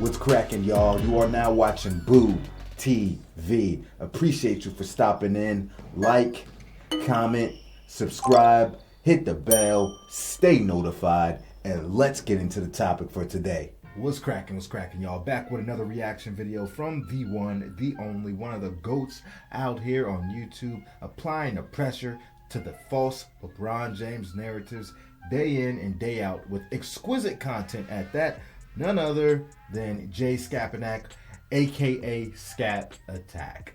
What's cracking, y'all? You are now watching Boo TV. Appreciate you for stopping in. Like, comment, subscribe, hit the bell, stay notified, and let's get into the topic for today. What's cracking, y'all? Back with another reaction video from the one, the only, one of the GOATs out here on YouTube, applying the pressure to the false LeBron James narratives day in and day out with exquisite content at that. None other than SKAP ATTACK, aka SKAP ATTACK,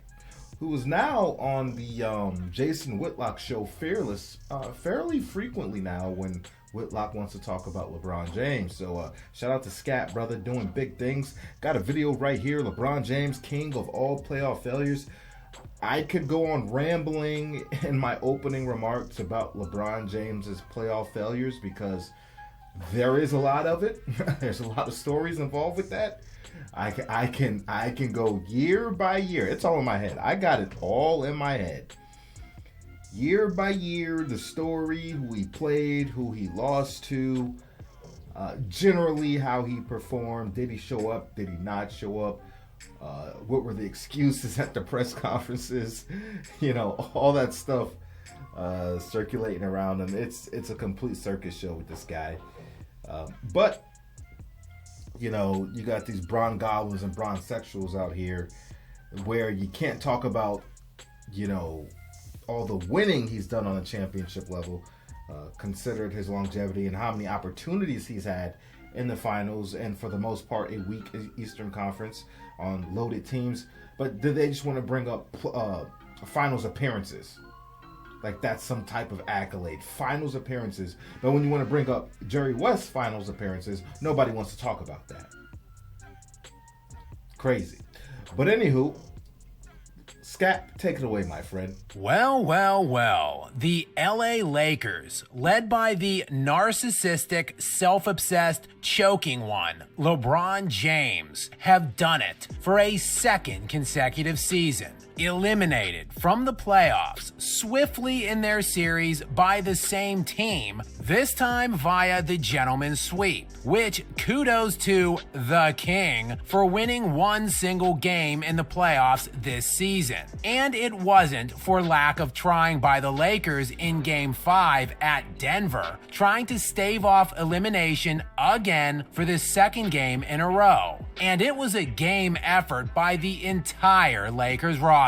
who is now on the Jason Whitlock show fairly frequently now when Whitlock wants to talk about LeBron James. So shout out to SKAP, brother, doing big things. Got a video right here, LeBron James, king of all playoff failures. I could go on rambling in my opening remarks about LeBron James's playoff failures because there is a lot of it. There's a lot of stories involved with that. I can go year by year. It's all in my head. I got it all in my head. Year by year, the story, who he played, who he lost to, generally how he performed. Did he show up? Did he not show up? What were the excuses at the press conferences? You know, all that stuff circulating around him. It's a complete circus show with this guy. But, you know, you got these Bron goblins and Bron sexuals out here where you can't talk about, you know, all the winning he's done on the championship level, considered his longevity and how many opportunities he's had in the finals and for the most part a weak Eastern Conference on loaded teams. But do they just want to bring up finals appearances? Like that's some type of accolade, finals appearances. But when you want to bring up Jerry West's finals appearances, nobody wants to talk about that. Crazy. But anywho, SKAP, take it away, my friend. Well. The LA Lakers, led by the narcissistic, self-obsessed, choking one, LeBron James, have done it for a second consecutive season. Eliminated from the playoffs swiftly in their series by the same team, this time via the gentleman's sweep, which kudos to the king for winning one single game in the playoffs this season. And it wasn't for lack of trying by the Lakers in Game 5 at Denver, trying to stave off elimination again for the second game in a row. And it was a game effort by the entire Lakers roster.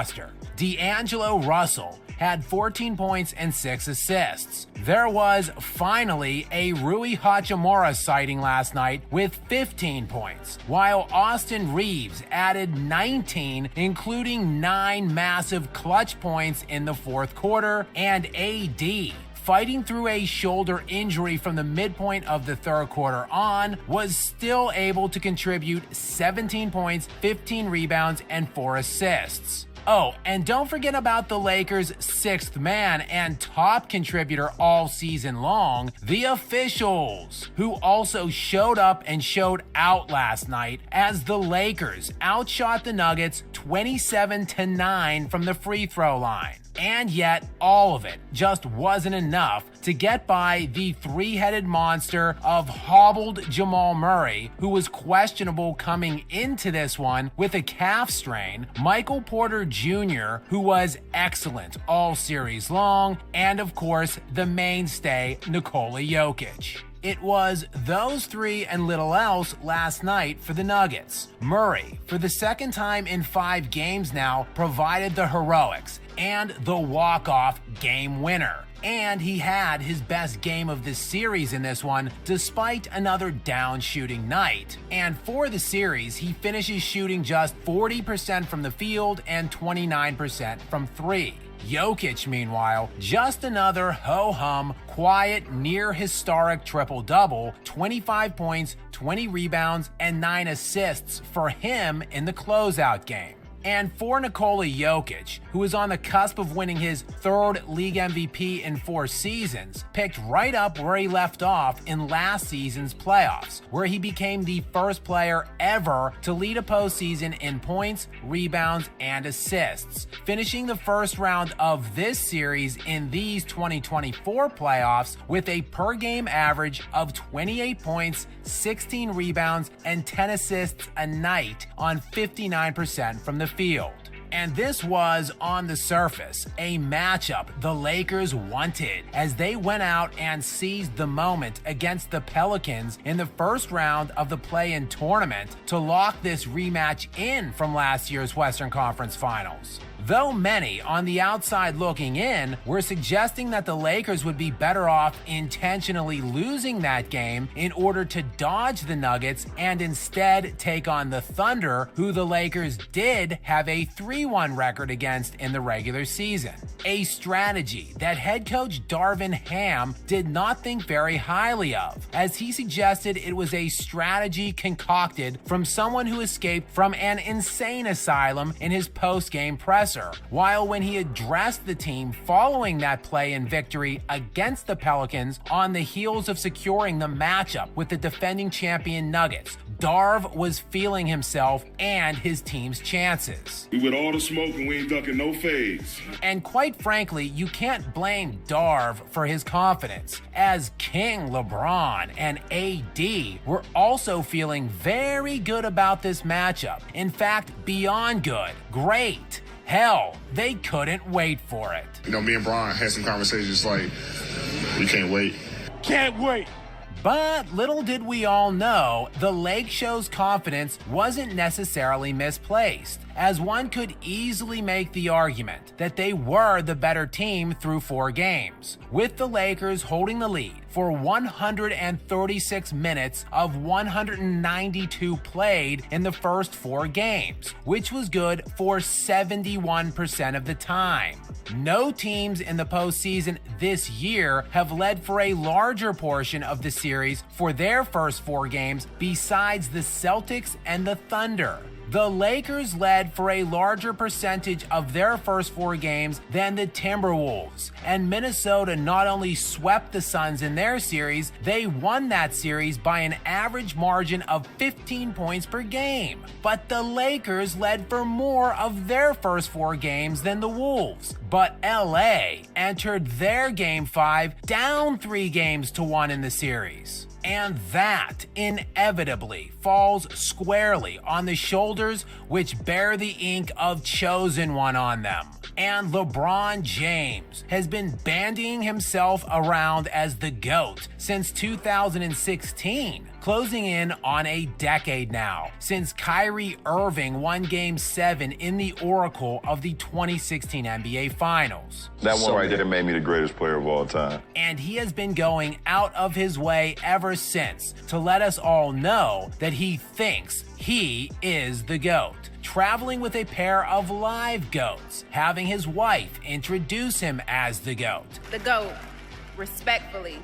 D'Angelo Russell had 14 points and 6 assists. There was finally a Rui Hachimura sighting last night with 15 points, while Austin Reeves added 19, including 9 massive clutch points in the fourth quarter, and AD, fighting through a shoulder injury from the midpoint of the third quarter on, was still able to contribute 17 points, 15 rebounds, and 4 assists. Oh, and don't forget about the Lakers' sixth man and top contributor all season long, the officials, who also showed up and showed out last night as the Lakers outshot the Nuggets 27-9 from the free throw line. And yet, all of it just wasn't enough to get by the three-headed monster of hobbled Jamal Murray, who was questionable coming into this one with a calf strain, Michael Porter Jr., who was excellent all series long, and of course, the mainstay Nikola Jokic. It was those three and little else last night for the Nuggets. Murray, for the second time in 5 games now, provided the heroics and the walk-off game winner. And he had his best game of the series in this one, despite another down shooting night. And for the series, he finishes shooting just 40% from the field and 29% from 3. Jokic, meanwhile, just another ho-hum, quiet, near-historic triple-double, 25 points, 20 rebounds, and 9 assists for him in the closeout game. And for Nikola Jokic, who is on the cusp of winning his third league MVP in 4 seasons, picked right up where he left off in last season's playoffs, where he became the first player ever to lead a postseason in points, rebounds, and assists, finishing the first round of this series in these 2024 playoffs with a per-game average of 28 points, 16 rebounds, and 10 assists a night on 59% from the field. And this was, on the surface, a matchup the Lakers wanted as they went out and seized the moment against the Pelicans in the first round of the play-in tournament to lock this rematch in from last year's Western Conference Finals. Though many on the outside looking in were suggesting that the Lakers would be better off intentionally losing that game in order to dodge the Nuggets and instead take on the Thunder, who the Lakers did have a 3-1 record against in the regular season. A strategy that head coach Darvin Ham did not think very highly of, as he suggested it was a strategy concocted from someone who escaped from an insane asylum in his post-game presser. While when he addressed the team following that play-in victory against the Pelicans on the heels of securing the matchup with the defending champion Nuggets, Darv was feeling himself and his team's chances. We with all the smoke and we ain't ducking no fades. And quite frankly, you can't blame Darv for his confidence, as King LeBron and AD were also feeling very good about this matchup. In fact, beyond good, great. Hell, they couldn't wait for it. You know, me and Brian had some conversations like, we can't wait. Can't wait. But little did we all know, the Lake Show's confidence wasn't necessarily misplaced, as one could easily make the argument that they were the better team through 4 games, with the Lakers holding the lead for 136 minutes of 192 played in the first 4 games, which was good for 71% of the time. No teams in the postseason this year have led for a larger portion of the series for their first 4 games besides the Celtics and the Thunder. The Lakers led for a larger percentage of their first 4 games than the Timberwolves, and Minnesota not only swept the Suns in their series, they won that series by an average margin of 15 points per game. But the Lakers led for more of their first 4 games than the Wolves. But LA entered their Game 5 down 3-1 in the series. And that inevitably falls squarely on the shoulders which bear the ink of chosen one on them. And LeBron James has been bandying himself around as the GOAT since 2016, closing in on a decade now, since Kyrie Irving won Game 7 in the Oracle of the 2016 NBA Finals. That one right there made me the greatest player of all time. And he has been going out of his way ever since to let us all know that he thinks he is the GOAT, traveling with a pair of live goats, having his wife introduce him as the GOAT. The GOAT, respectfully,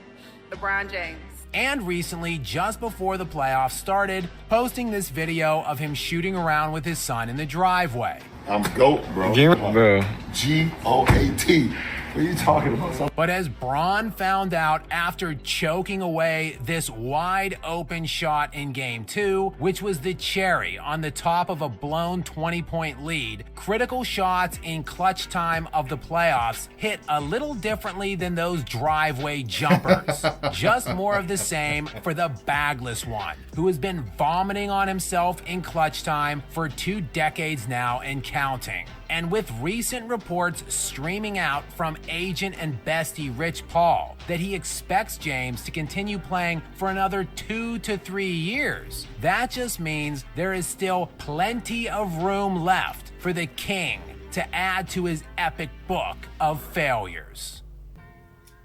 LeBron James. And recently, just before the playoffs started, posting this video of him shooting around with his son in the driveway. I'm GOAT, bro. Bro. G-O-A-T. What are you talking about? But as Bron found out after choking away this wide open shot in Game 2, which was the cherry on the top of a blown 20-point lead, critical shots in clutch time of the playoffs hit a little differently than those driveway jumpers. Just more of the same for the bagless one, who has been vomiting on himself in clutch time for 2 decades now and counting. And with recent reports streaming out from agent and bestie Rich Paul that he expects James to continue playing for another 2 to 3 years, that just means there is still plenty of room left for the King to add to his epic book of failures.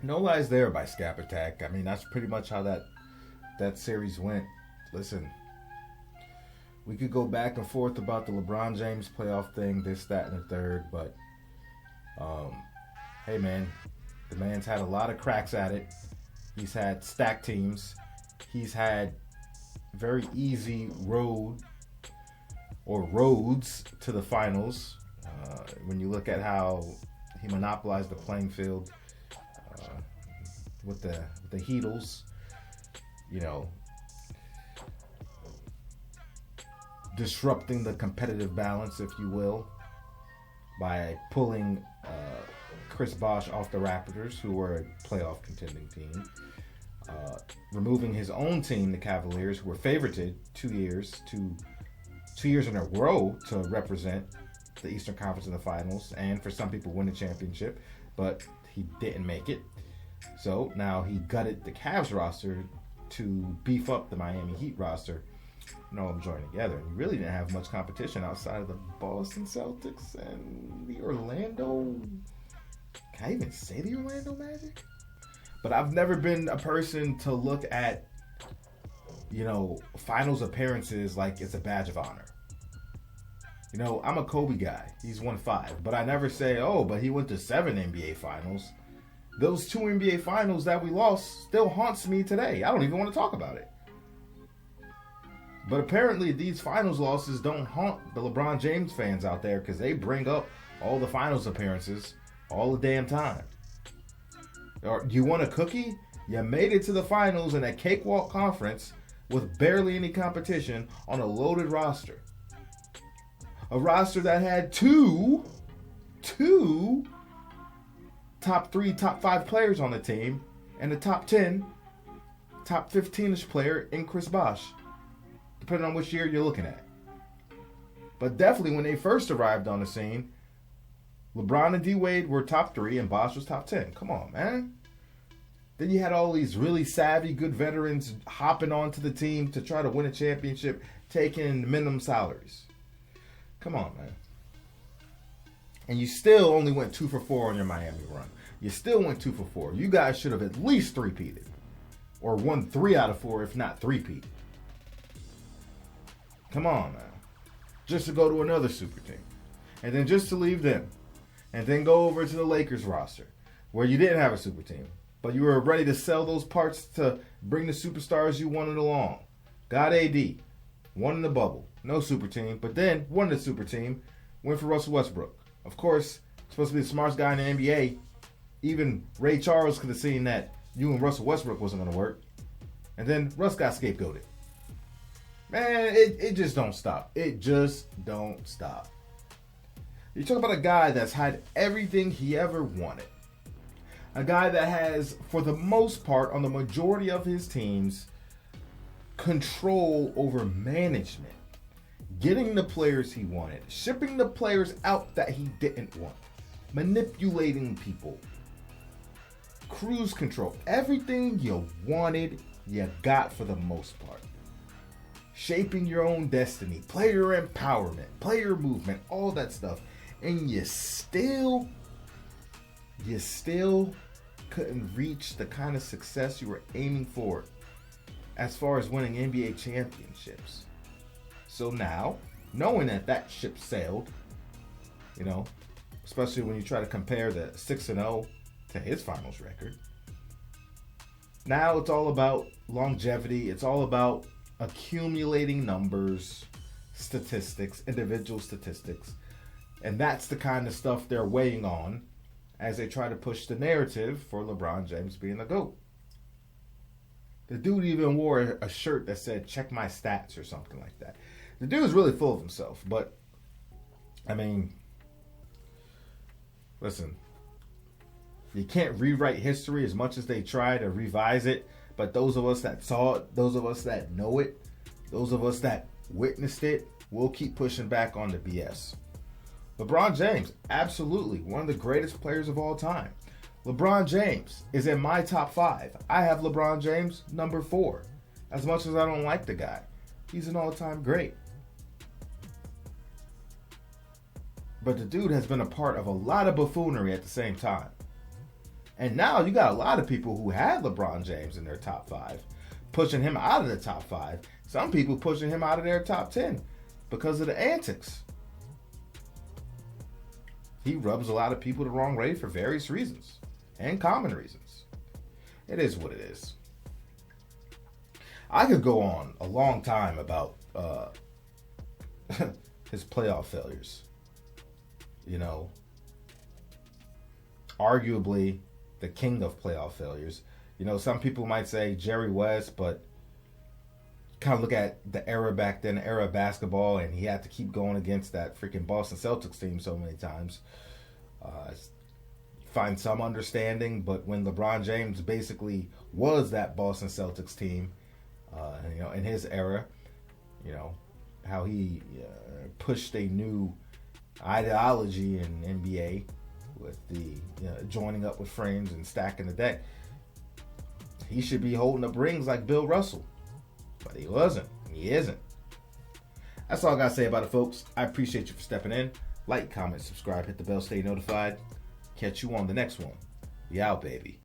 No lies there by SKAP ATTACK. I mean, that's pretty much how that series went. Listen, we could go back and forth about the LeBron James playoff thing, this, that, and the third, but hey man, the man's had a lot of cracks at it. He's had stacked teams. He's had very easy road or roads to the finals. When you look at how he monopolized the playing field with the Heatles, you know, disrupting the competitive balance, if you will, by pulling Chris Bosh off the Raptors, who were a playoff contending team, removing his own team, the Cavaliers, who were favorited 2 years in a row to represent the Eastern Conference in the finals, and for some people win the championship, but he didn't make it. So now he gutted the Cavs roster to beef up the Miami Heat roster. No, I'm joining together. And he really didn't have much competition outside of the Boston Celtics and the Orlando. Can I even say the Orlando Magic? But I've never been a person to look at, you know, finals appearances like it's a badge of honor. You know, I'm a Kobe guy. He's won 5. But I never say, oh, but he went to 7 NBA finals. Those 2 NBA finals that we lost still haunts me today. I don't even want to talk about it. But apparently these finals losses don't haunt the LeBron James fans out there, because they bring up all the finals appearances all the damn time. Or you want a cookie? You made it to the finals in a cakewalk conference with barely any competition on a loaded roster. A roster that had two top 3, top 5 players on the team, and the top 10, top 15-ish player in Chris Bosh, depending on which year you're looking at. But definitely when they first arrived on the scene, LeBron and D-Wade were top 3 and Bosh was top 10. Come on, man. Then you had all these really savvy, good veterans hopping onto the team to try to win a championship, taking minimum salaries. Come on, man. And you still only went 2 for 4 on your Miami run. You still went 2 for 4. You guys should have at least 3-peated. Or won 3 out of 4, if not 3-peat. Come on, man. Just to go to another super team. And then just to leave them. And then go over to the Lakers roster, where you didn't have a super team. But you were ready to sell those parts to bring the superstars you wanted along. Got AD. Won in the bubble. No super team. But then won the super team. Went for Russell Westbrook. Of course, supposed to be the smartest guy in the NBA. Even Ray Charles could have seen that you and Russell Westbrook wasn't going to work. And then Russ got scapegoated. Man, it just don't stop. It just don't stop. You talk about a guy that's had everything he ever wanted. A guy that has, for the most part, on the majority of his teams, control over management. Getting the players he wanted. Shipping the players out that he didn't want. Manipulating people. Cruise control. Everything you wanted, you got for the most part. Shaping your own destiny. Player empowerment. Player movement. All that stuff. And you still couldn't reach the kind of success you were aiming for as far as winning NBA championships. So now, knowing that ship sailed, you know, especially when you try to compare the 6-0 to his finals record, now it's all about longevity. It's all about accumulating numbers, statistics, individual statistics. And that's the kind of stuff they're weighing on as they try to push the narrative for LeBron James being the GOAT. The dude even wore a shirt that said, "Check my stats," or something like that. The dude's really full of himself, but, I mean, listen, you can't rewrite history as much as they try to revise it, but those of us that saw it, those of us that know it, those of us that witnessed it, we'll keep pushing back on the BS. LeBron James, absolutely, one of the greatest players of all time. LeBron James is in my top 5. I have LeBron James number 4. As much as I don't like the guy, he's an all-time great. But the dude has been a part of a lot of buffoonery at the same time. And now you got a lot of people who had LeBron James in their top 5, pushing him out of the top 5. Some people pushing him out of their top 10 because of the antics. He rubs a lot of people the wrong way for various reasons, and common reasons. It is what it is. I could go on a long time about his playoff failures. You know, arguably the king of playoff failures. You know, some people might say Jerry West, but kind of look at the era back then, the era of basketball, and he had to keep going against that freaking Boston Celtics team so many times. Find some understanding, but when LeBron James basically was that Boston Celtics team, you know, in his era, you know, how he pushed a new ideology in NBA with the joining up with friends and stacking the deck. He should be holding up rings like Bill Russell, but he wasn't. He isn't. That's all I gotta say about it, folks. I appreciate you for stepping in. Like, comment, subscribe, hit the bell, stay notified. Catch you on the next one. We out, baby.